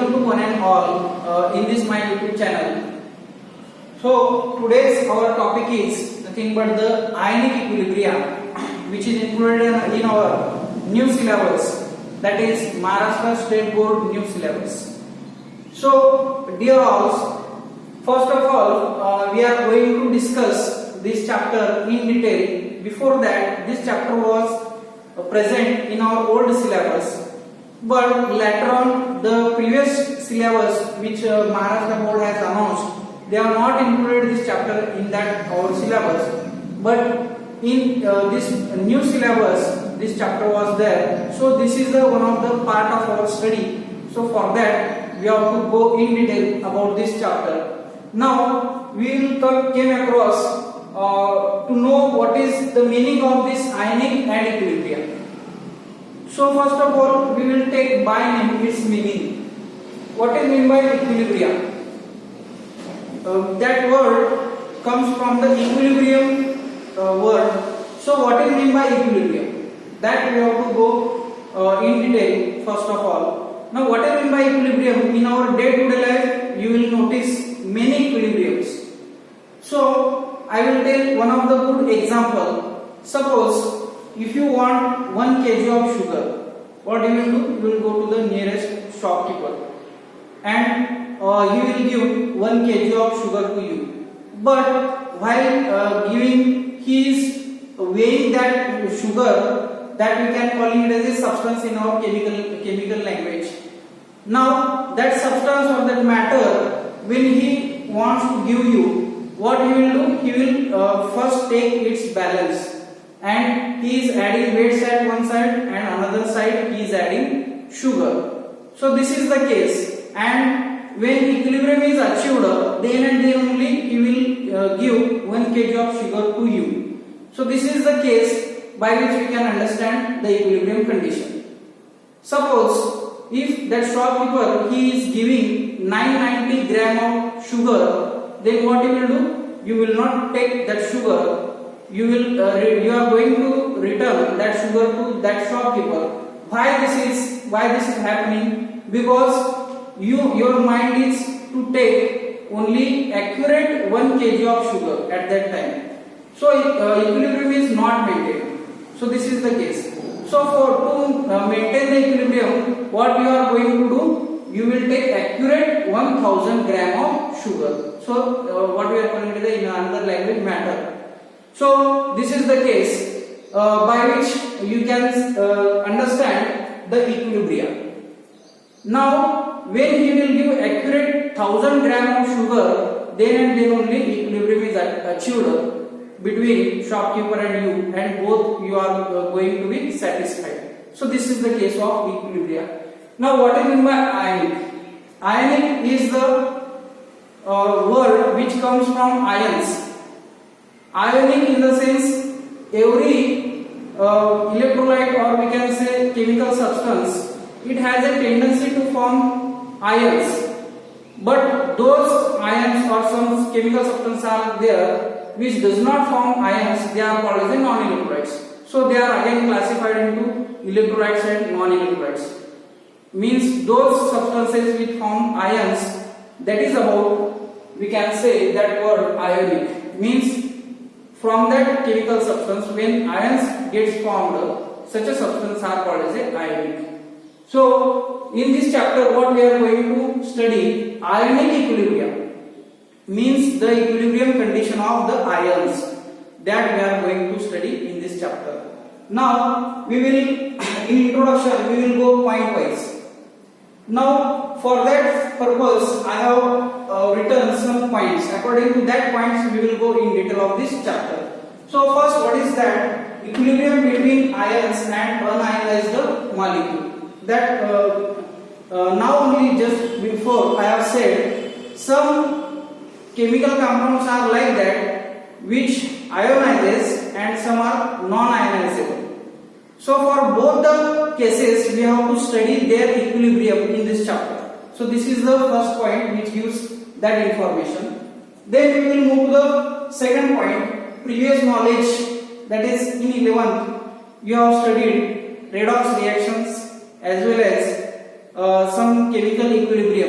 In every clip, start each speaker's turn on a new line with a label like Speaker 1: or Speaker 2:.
Speaker 1: welcome to one and all in this my YouTube channel. So today's our topic is nothing but the ionic equilibrium, which is included in our new syllabus, that is Maharashtra State Board new syllabus. So dear all, first of all we are going to discuss this chapter in detail. Before that, this chapter was present in our old syllabus. But later on, the previous syllabus which Maharashtra Board has announced, they have not included this chapter in that our syllabus. But in this new syllabus, this chapter was there. So this is the one of the part of our study. So for that, we have to go in detail about this chapter. Now we will came across to know what is the meaning of this ionic and equilibrium. So first of all, we will take by name its meaning. What is meant by equilibrium? That word comes from the equilibrium word. So what is meant by equilibrium? That we have to go in detail first of all. Now what is meant by equilibrium? In our day-to-day life, you will notice many equilibriums. So I will take one of the good example. Suppose if you want 1 kg of sugar, what you will do? You will go to the nearest shopkeeper and he will give 1 kg of sugar to you. But while giving, he is weighing that sugar, that we can call it as a substance in our chemical language. Now that substance or that matter, when he wants to give you, what he will do? He will first take its balance. And he is adding weights at one side and another side he is adding sugar. So this is the case, and when equilibrium is achieved, then and then only he will give 1 kg of sugar to you. So this is the case by which we can understand the equilibrium condition. Suppose if that shopkeeper he is giving 990 gram of sugar, then what you will do? You will not take that sugar. You are going to return that sugar to that shopkeeper. Why this is happening? Because your mind is to take only accurate 1 kg of sugar at that time. So equilibrium is not maintained. So this is the case. So to maintain the equilibrium, what you are going to do? You will take accurate 1000 gram of sugar. So what we are calling it in another language, matter. So this is the case by which you can understand the equilibrium. Now when he will give accurate 1000 gram of sugar, then and then only equilibrium is achieved between shopkeeper and you, and both you are going to be satisfied. So this is the case of equilibrium. Now what is meant by ionic? Ionic is the word which comes from ions. Ionic in the sense, every electrolyte, or we can say chemical substance, it has a tendency to form ions. But those ions or some chemical substance are there which does not form ions, they are called as non-electrolytes. So they are again classified into electrolytes and non-electrolytes. Means those substances which form ions, that is about, we can say that word ionic. Means from that chemical substance, when ions gets formed, such a substance are called as a ionic. So in this chapter, what we are going to study, ionic equilibrium, means the equilibrium condition of the ions, that we are going to study in this chapter. Now we will, in introduction, we will go point wise. Now for that purpose, I have written some points. According to that points, we will go in detail of this chapter. So first, what is that? Equilibrium between ions and unionized molecule. That now only just before I have said, some chemical compounds are like that which ionizes and some are non-ionizable. So for both the cases, we have to study their equilibrium in this chapter. So this is the first point which gives that information. Then we will move to the second point, previous knowledge, that is in 11th you have studied redox reactions as well as some chemical equilibrium.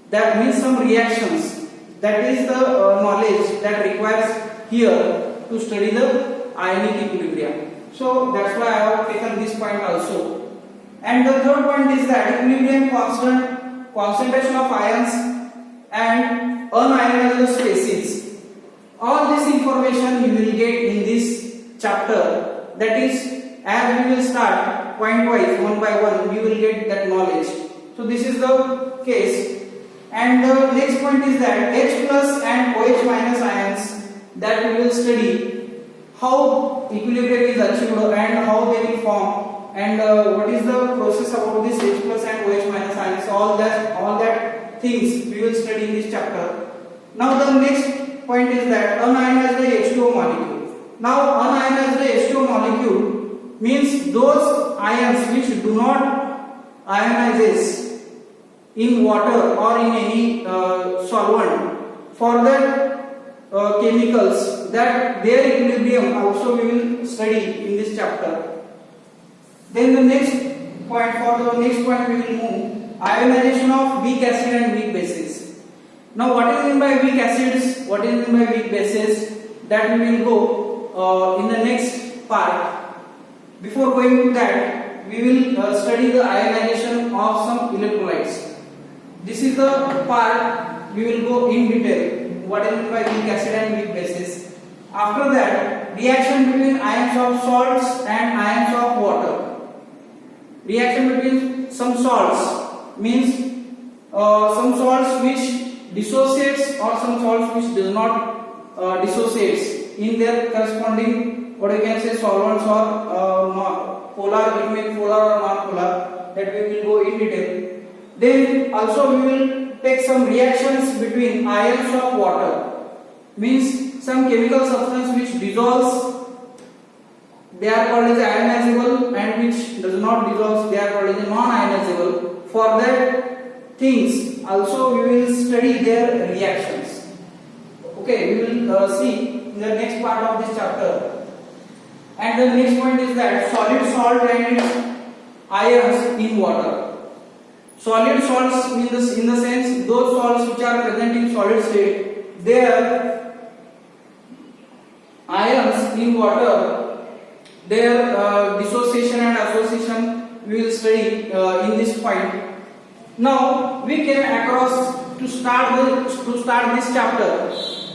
Speaker 1: that means some reactions. That is the knowledge that requires here to study the ionic equilibrium. So that's why I have taken this point also. And the third point is that equilibrium constant, concentration of ions and unionized species. All this information you will get in this chapter. That is, as we will start point wise, one by one, we will get that knowledge. So this is the case. And the next point is that H plus and OH minus ions, that we will study how equilibrium is achieved and how they will form, and what is the process about this H plus and OH minus ions. All that things we will study in this chapter. Now the next point is that unionized H2O molecule. Now unionized H2O molecule means those ions which do not ionizes in water or in any solvent. For that chemicals, that their equilibrium also we will study in this chapter. Then the next point, for the next point we will move ionization of weak acid and weak bases. Now what is meant by weak acids, what is meant by weak bases, that we will go in the next part. Before going to that, we will study the ionization of some electrolytes. This is the part we will go in detail, what is meant by weak acid and weak bases. After that, reaction between ions of salts and ions of water. Reaction between some salts means some salts which dissociates or some salts which does not dissociates in their corresponding, what you can say, solvents or polar, it may be polar or non-polar, that we will go in detail. Then also we will take some reactions between ions of water, means some chemical substance which dissolves, they are called as ionizable, and which does not dissolve, they are called as non-ionizable. For that things also we will study their reactions. Okay, we will see in the next part of this chapter. And the next point is that solid salt and its ions in water. Solid salts means in the sense those salts which are present in solid state, their ions in water, their dissociation and association we will study in this point. Now we came across to start this chapter.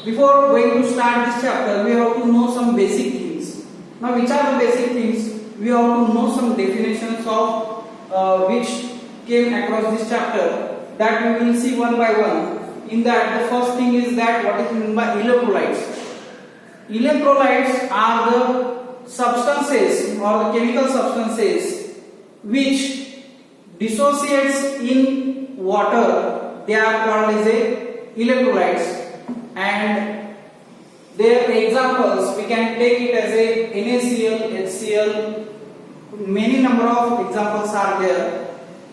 Speaker 1: Before going to start this chapter, we have to know some basic things. Now which are the basic things? We have to know some definitions of which came across this chapter, that we will see one by one. In that, the first thing is that what is meant by electrolytes. Electrolytes are the substances or the chemical substances which dissociates in water. They are called as electrolytes, and their examples we can take it as a NaCl, HCl. Many number of examples are there.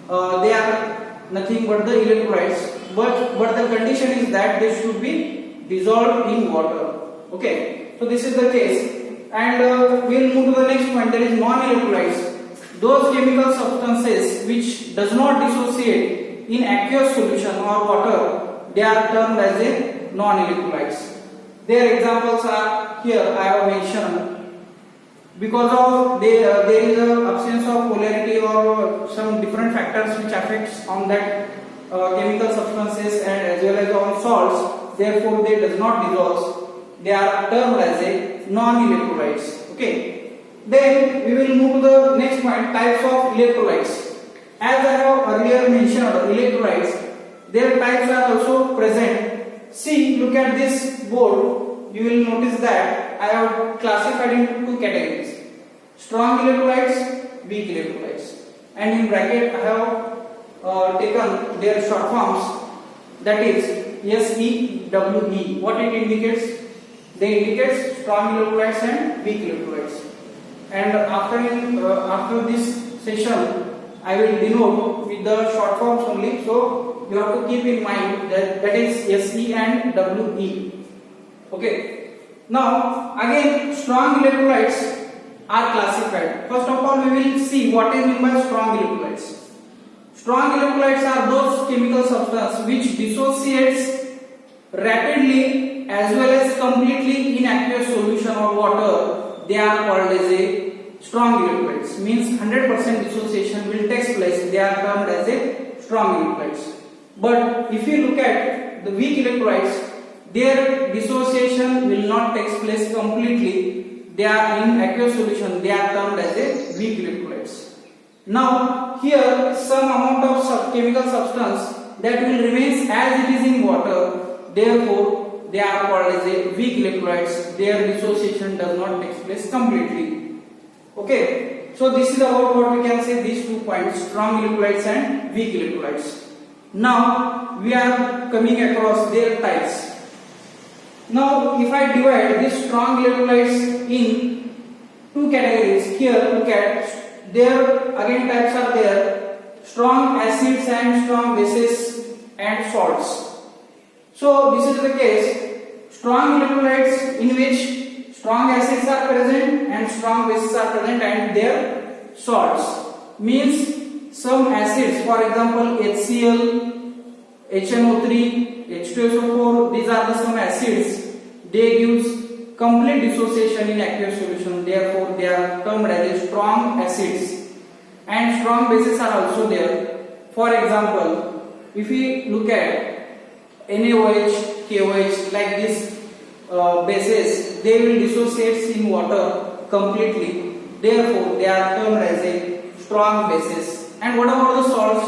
Speaker 1: They are nothing but the electrolytes, but the condition is that they should be dissolved in water. Okay, so this is the case, and we will move to the next point, that is non-electrolytes. Those chemical substances which does not dissociate in aqueous solution or water, they are termed as a non-electrolytes. Their examples are here I have mentioned. Because of there is a absence of polarity or some different factors which affects on that chemical substances and as well as on salts, therefore they does not dissolve. They are termed as a non-electrolytes. Okay. Then we will move to the next point, types of electrolytes. As I have earlier mentioned, electrolytes, their types are also present. See, look at this board. You will notice that I have classified into two categories: strong electrolytes, weak electrolytes. And in bracket I have taken their short forms, that is SEWE. What it indicates? They indicate strong electrolytes and weak electrolytes. And after this session, I will denote with the short forms only. So you have to keep in mind that is SE and WE. Okay. Now again, strong electrolytes are classified. First of all, we will see what is meant by strong electrolytes. Strong electrolytes are those chemical substances which dissociates rapidly as well as completely in aqueous solution or water. They are called as a strong electrolytes. Means 100% dissociation will take place. They are termed as a strong electrolytes. But if you look at the weak electrolytes, their dissociation will not take place completely. They are in aqueous solution. They are termed as a weak electrolytes. Now here some amount of chemical substance that will remain as it is in water. Therefore, they are called as a weak electrolytes. Their dissociation does not take place completely. Okay. So this is about what we can say, these 2 points, strong electrolytes and weak electrolytes. Now we are coming across their types. Now if I divide these strong electrolytes in 2 categories, here look at their again types are there: strong acids and strong bases and salts. So this is the case, strong electrolytes in which strong acids are present and strong bases are present and their salts. Means some acids, for example HCl, HNO3, H2SO4, these are the some acids. They gives complete dissociation in aqueous solution. Therefore, they are termed as strong acids. And strong bases are also there. For example, if we look at NaOH, KOH, like these bases, they will dissociate in water completely. Therefore, they are termed as a strong bases. And what about the salts?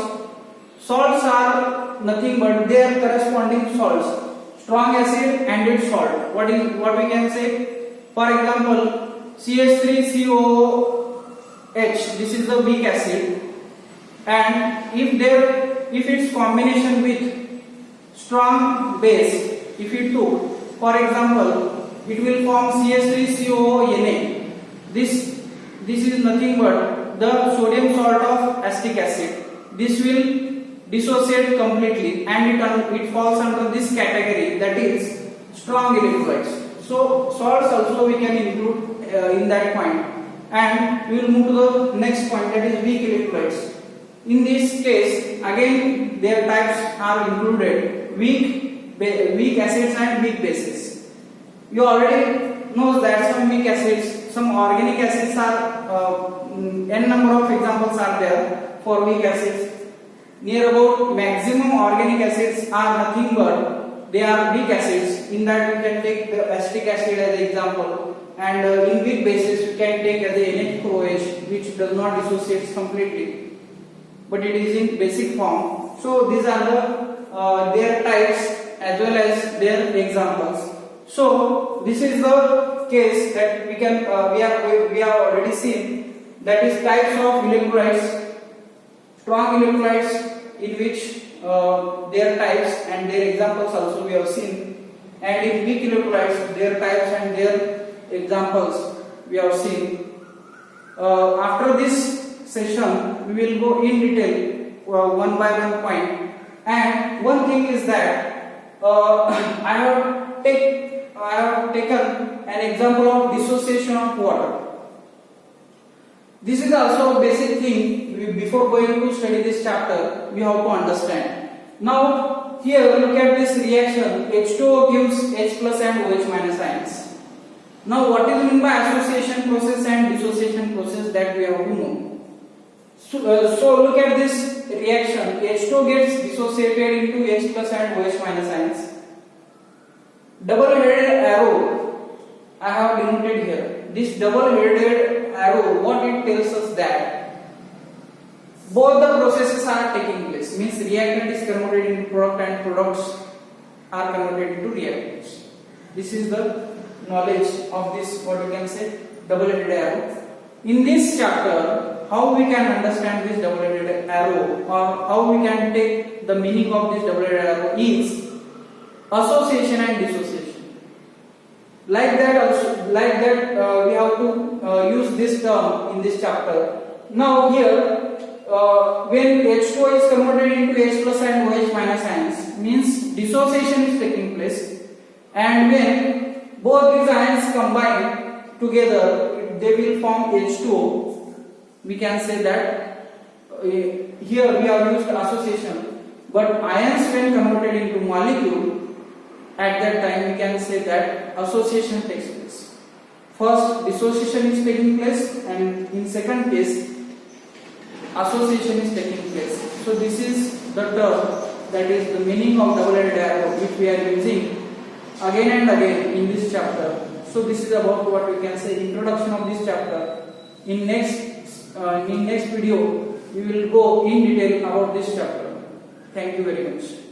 Speaker 1: Salts are nothing but their corresponding salts. Strong acid and its salt. What we can say? For example, CH3COOH. This is the weak acid, and if its combination with strong base, if it took, for example, it will form CH3COONA. This is nothing but the sodium salt of acetic acid. This will dissociate completely and it falls under this category, that is strong electrolytes. So salts also we can include in that point. And we will move to the next point, that is weak electrolytes. In this case, again their types are included: weak acids and weak bases. You already know that some weak acids, some organic acids are n number of examples are there for weak acids. Near about maximum organic acids are nothing but they are weak acids. In that we can take the acetic acid as an example, and in weak bases we can take as a NH4OH, which does not dissociate completely, but it is in basic form. So these are the their types as well as their examples. So this is the case that we can we have already seen, that is types of electrolytes. Strong electrolytes in which their types and their examples also we have seen, and in weak electrolytes their types and their examples we have seen. After this session we will go in detail one by one point, and one thing is that I have taken an example of dissociation of water. This is also a basic thing. Before going to study this chapter, we have to understand. Now here look at this reaction. H2O gives H plus and OH minus ions. Now what is meant by association process and dissociation process, that we have to know. So look at this reaction. H2O gets dissociated into H plus and OH minus ions. Double-headed arrow I have denoted here. This double-headed arrow, what it tells us that both the processes are taking place. Means reactant is converted into product and products are converted into reactants. This is the knowledge of this, what you can say, double-headed arrow. In this chapter, how we can understand this double-headed arrow, or how we can take the meaning of this double-headed arrow is association and dissociation. Like that we have to use this term in this chapter. Now here when H2O is converted into H plus and OH minus ions, means dissociation is taking place, and when both these ions combine together they will form H2O. We can say that here we have used association, but ions when converted into molecule, at that time we can say that association takes place. First dissociation is taking place, and in second case association is taking place. So this is the term, that is the meaning of double-ended arrow, which we are using again and again in this chapter. So this is about what we can say introduction of this chapter. In next video we will go in detail about this chapter. Thank you very much.